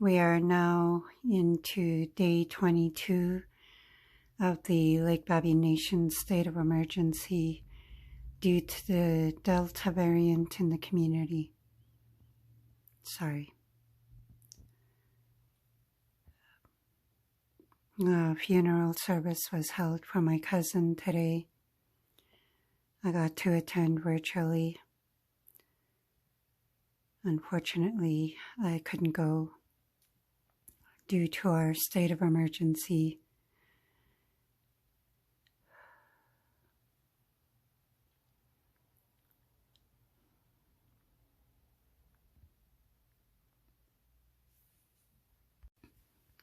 We are now into day 22 of the Lake Babine Nation state of emergency due to the Delta variant in the community. A funeral service was held for my cousin today. I got to attend virtually. Unfortunately, I couldn't go due to our state of emergency.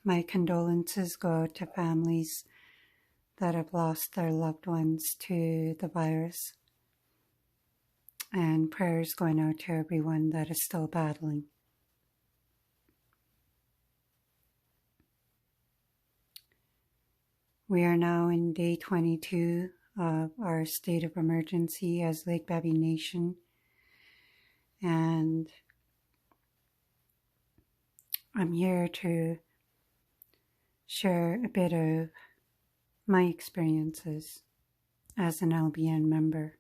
My condolences go out to families that have lost their loved ones to the virus, and prayers going out to everyone that is still battling. We are now in day 22 of our state of emergency as Lake Babine Nation, and I'm here to share a bit of my experiences as an LBN member.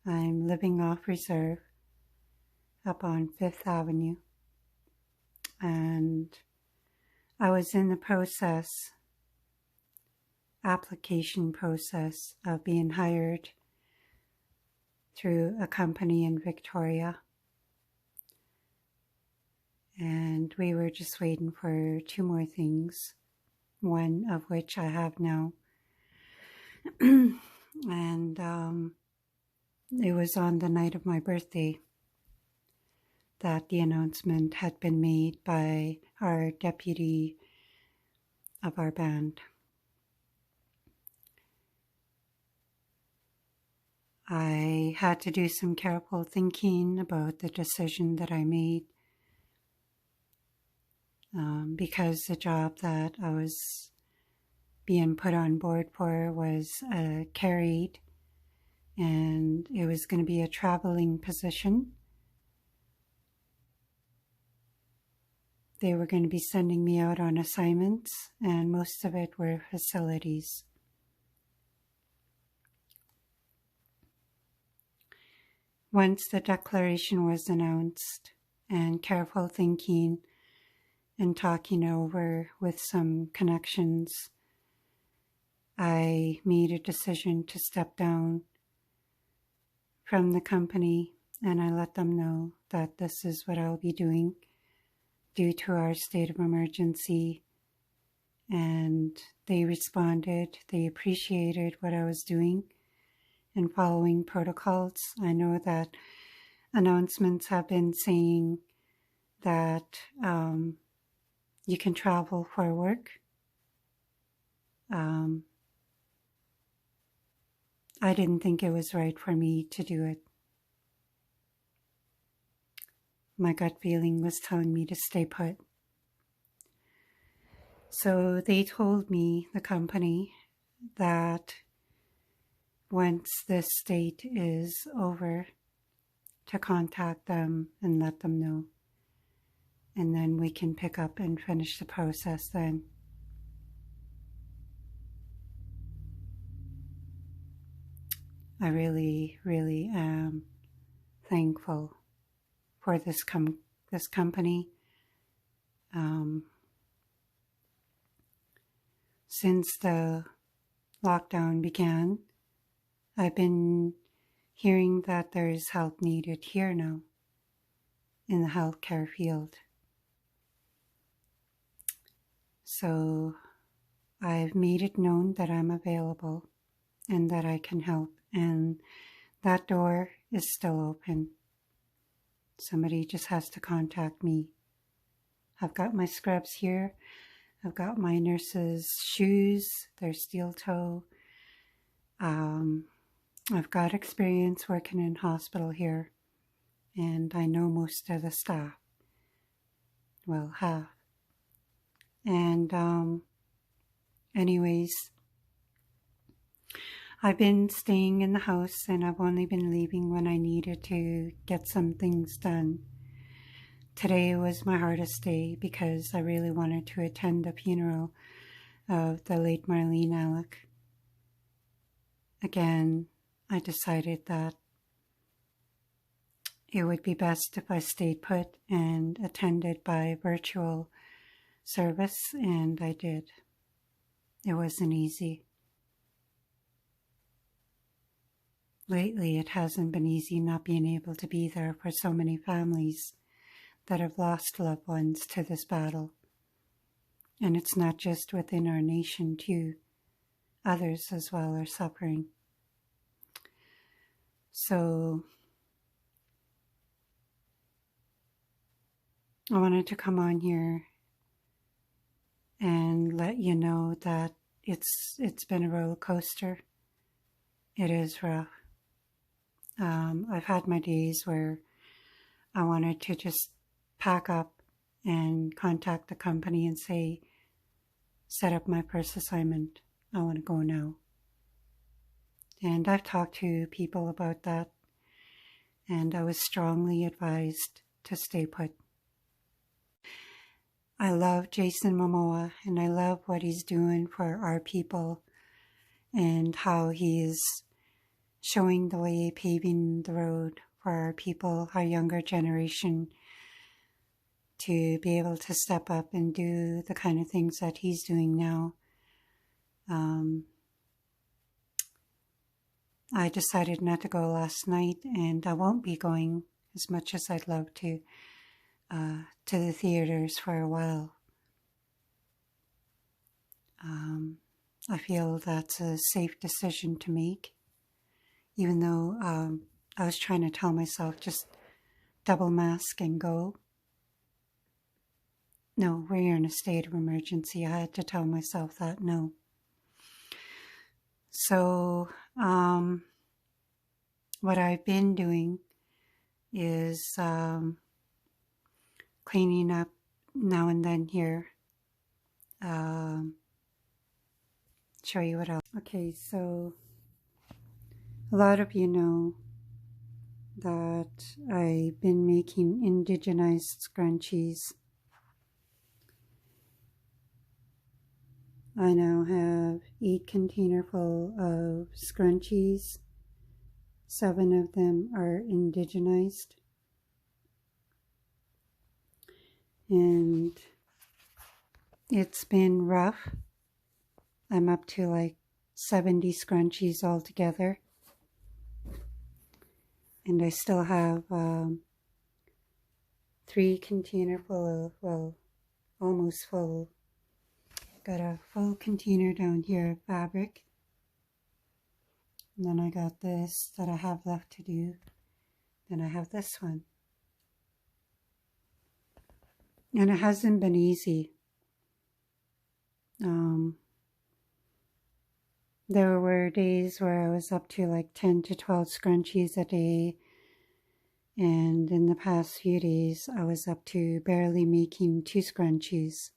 I'm living off reserve up on 5th Avenue, and I was in the application process of being hired through a company in Victoria, and we were just waiting for 2 more things, one of which I have now. And it was on the night of my birthday that the announcement had been made by our deputy of our band. I had to do some careful thinking about the decision that I made, because the job that I was being put on board for was carried, and it was going to be a traveling position. They were going to be sending me out on assignments, and most of it were facilities. Once the declaration was announced, and careful thinking and talking over with some connections, I made a decision to step down from the company, and I let them know that this is what I'll be doing due to our state of emergency. And they responded. They appreciated what I was doing and following protocols. I know that announcements have been saying that you can travel for work. I didn't think it was right for me to do it. My gut feeling was telling me to stay put. So they told me, the company, that once this state is over, to contact them and let them know. And then we can pick up and finish the process then. I really, really am thankful for this company. Since the lockdown began, I've been hearing that there's help needed here now in the healthcare field. So I've made it known that I'm available and that I can help, and that door is still open. Somebody just has to contact me. I've got my scrubs here. I've got my nurse's shoes. They're steel toe. I've got experience working in hospital here, and I know most of the staff. Well, half. And anyways, I've been staying in the house, and I've only been leaving when I needed to get some things done. Today was my hardest day because I really wanted to attend the funeral of the late Marlene Alec. Again, I decided that it would be best if I stayed put and attended by virtual service, and I did. It wasn't easy. Lately, it hasn't been easy not being able to be there for so many families that have lost loved ones to this battle. And it's not just within our nation, too. Others as well are suffering. So I wanted to come on here and let you know that it's been a roller coaster. It is rough. I've had my days where I wanted to just pack up and contact the company and say, set up my first assignment. I want to go now. And I've talked to people about that, and I was strongly advised to stay put. I love Jason Momoa, and I love what he's doing for our people and how he is showing the way, paving the road for our people, our younger generation, to be able to step up and do the kind of things that he's doing now. I decided not to go last night, and I won't be going as much as I'd love to the theaters for a while. I feel that's a safe decision to make, even though I was trying to tell myself just double mask and go. No, we're in a state of emergency. I had to tell myself that, no. So what I've been doing is cleaning up now and then here. Show you what else. Okay, so a lot of you know that I've been making indigenized scrunchies. I now have 8 containers full of scrunchies. 7 of them are indigenized. And it's been rough. I'm up to like 70 scrunchies altogether. And I still have 3 containers full of, well, almost full. Got a full container down here of fabric. And then I got this that I have left to do. Then I have this one. And it hasn't been easy. There were days where I was up to like 10 to 12 scrunchies a day. And in the past few days, I was up to barely making 2 scrunchies.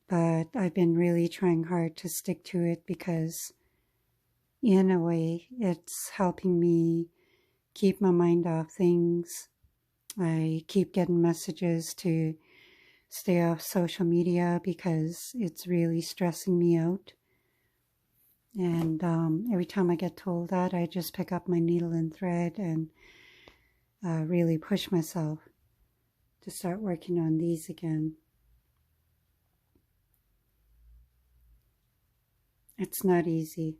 But I've been really trying hard to stick to it because in a way, it's helping me keep my mind off things. I keep getting messages to stay off social media because it's really stressing me out. And every time I get told that, I just pick up my needle and thread and really push myself to start working on these again. It's not easy.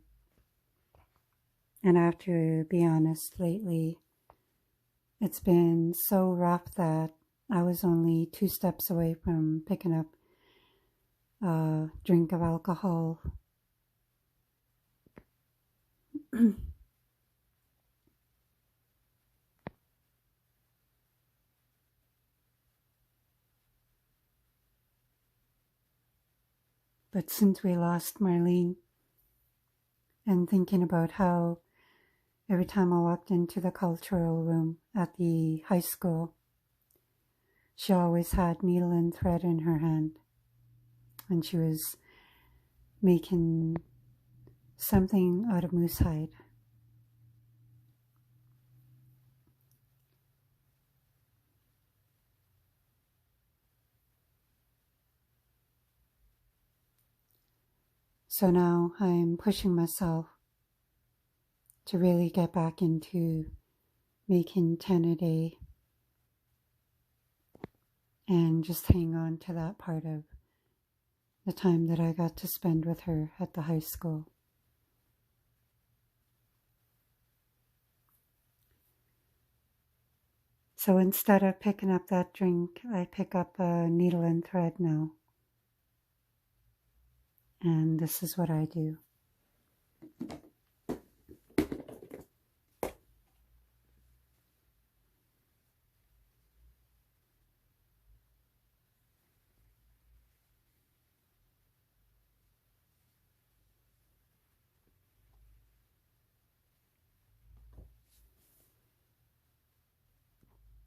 And I have to be honest, lately, it's been so rough that I was only 2 steps away from picking up a drink of alcohol. But since we lost Marlene, and thinking about how every time I walked into the cultural room at the high school, she always had needle and thread in her hand. And she was making something out of moose hide. So now I'm pushing myself to really get back into making 10 a day and just hang on to that part of the time that I got to spend with her at the high school. So instead of picking up that drink, I pick up a needle and thread now. And this is what I do.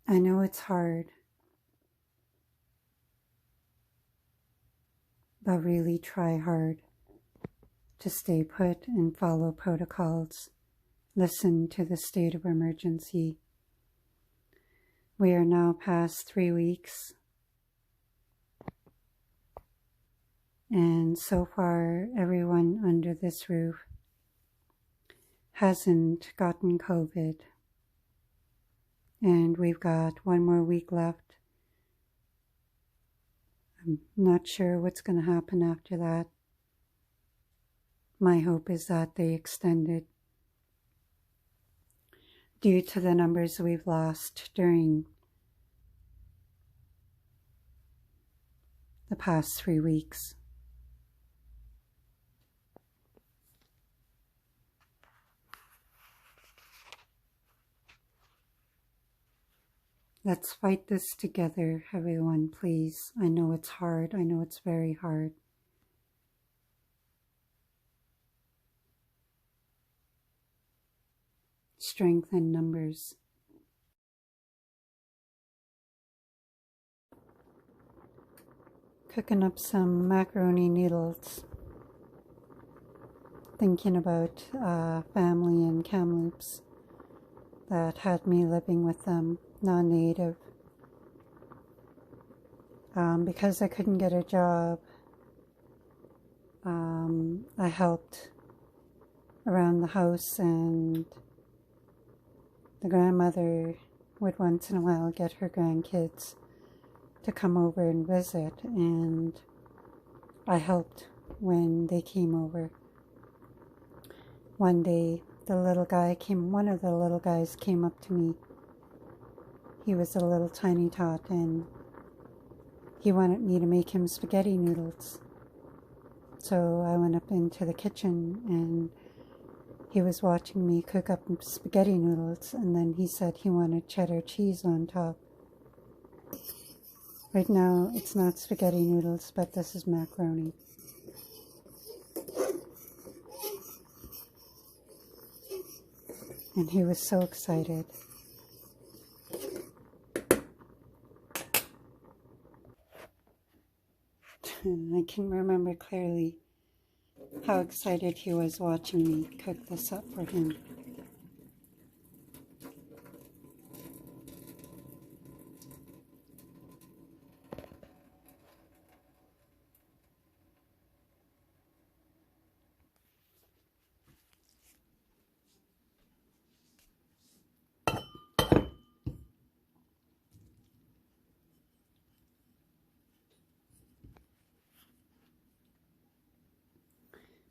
I know it's hard, but really try hard to stay put and follow protocols. Listen to the state of emergency. We are now past 3 weeks, and so far everyone under this roof hasn't gotten COVID. And we've got 1 more week left. I'm not sure what's going to happen after that. My hope is that they extend it due to the numbers we've lost during the past 3 weeks. Let's fight this together, everyone, please. I know it's hard. I know it's very hard. Strength in numbers. Cooking up some macaroni noodles. Thinking about family in Kamloops that had me living with them, non-native. Because I couldn't get a job, I helped around the house, and the grandmother would once in a while get her grandkids to come over and visit, and I helped when they came over. One day, one of the little guys came up to me. He was a little tiny tot, and he wanted me to make him spaghetti noodles. So I went up into the kitchen, and he was watching me cook up spaghetti noodles, and then he said he wanted cheddar cheese on top. Right now, it's not spaghetti noodles, but this is macaroni. And he was so excited. I can remember clearly how excited he was watching me cook this up for him.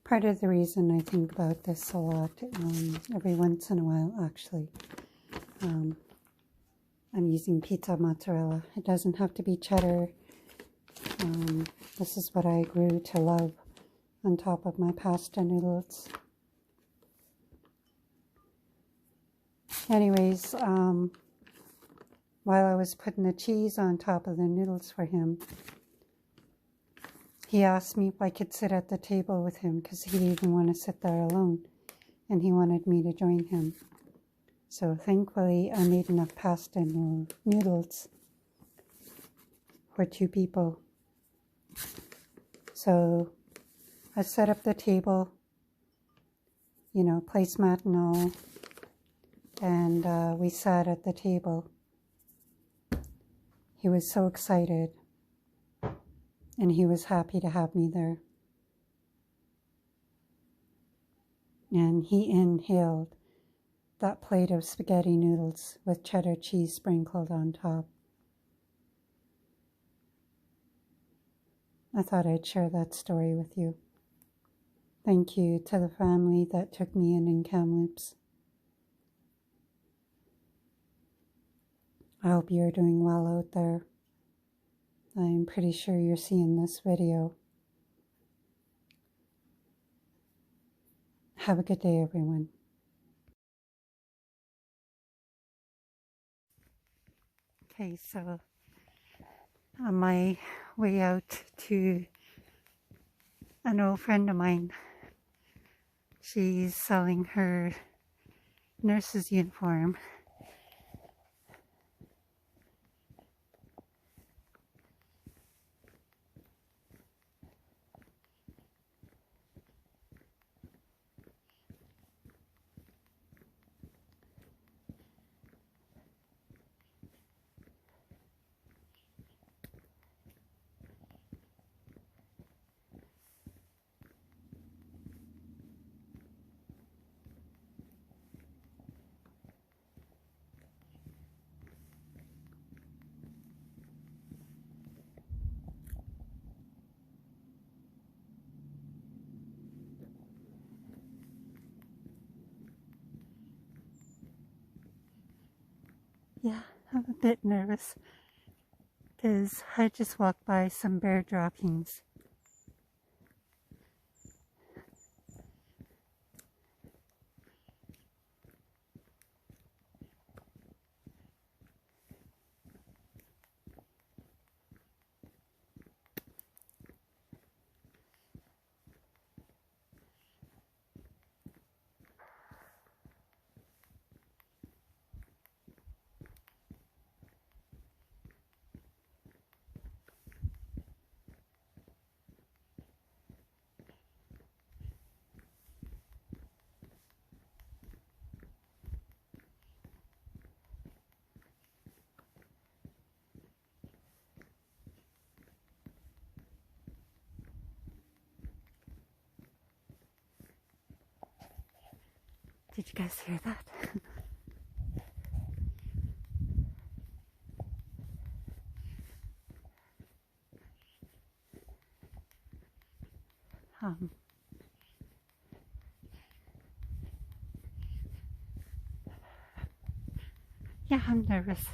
Part of the reason I think about this a lot, every once in a while actually, I'm using pizza mozzarella. It doesn't have to be cheddar. This is what I grew to love on top of my pasta noodles. Anyways, while I was putting the cheese on top of the noodles for him, he asked me if I could sit at the table with him because he didn't want to sit there alone, and he wanted me to join him. So thankfully, I made enough pasta noodles for 2 people. So I set up the table, placemat and all, and we sat at the table. He was so excited, and he was happy to have me there. and he inhaled that plate of spaghetti noodles with cheddar cheese sprinkled on top. I thought I'd share that story with you. Thank you to the family that took me in Kamloops. I hope you're doing well out there. I'm pretty sure you're seeing this video. Have a good day, everyone. Okay, so on my way out to an old friend of mine, she's selling her nurse's uniform. Yeah, I'm a bit nervous because I just walked by some bear droppings. Did you guys hear that? Yeah, I'm nervous.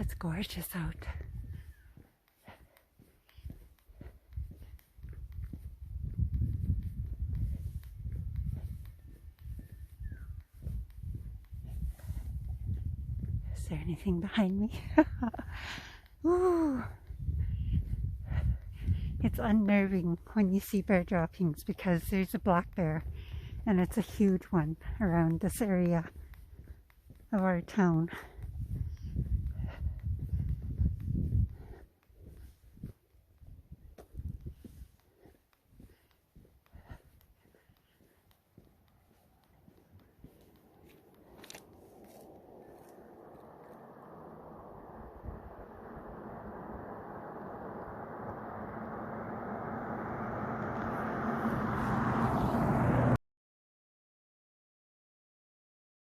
It's gorgeous out. Is there anything behind me? Ooh. It's unnerving when you see bear droppings because there's a black bear and it's a huge one around this area of our town.